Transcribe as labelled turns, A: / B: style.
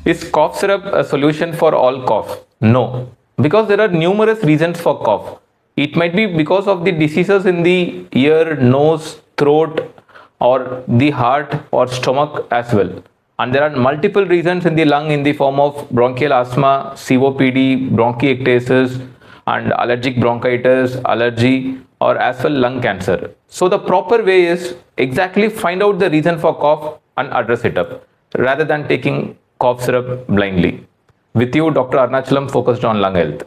A: Is cough syrup a solution for all cough? No, because there are numerous reasons for cough. It might be because of the diseases in the ear, nose, throat, or the heart or stomach as well. And there are multiple reasons in the lung in the form of bronchial asthma, COPD, bronchiectasis, and allergic bronchitis, allergy, or as well lung cancer. So the proper way is exactly find out the reason for cough and address it up rather than taking cough syrup blindly. With you, Dr. Arnachalam, focused on lung health.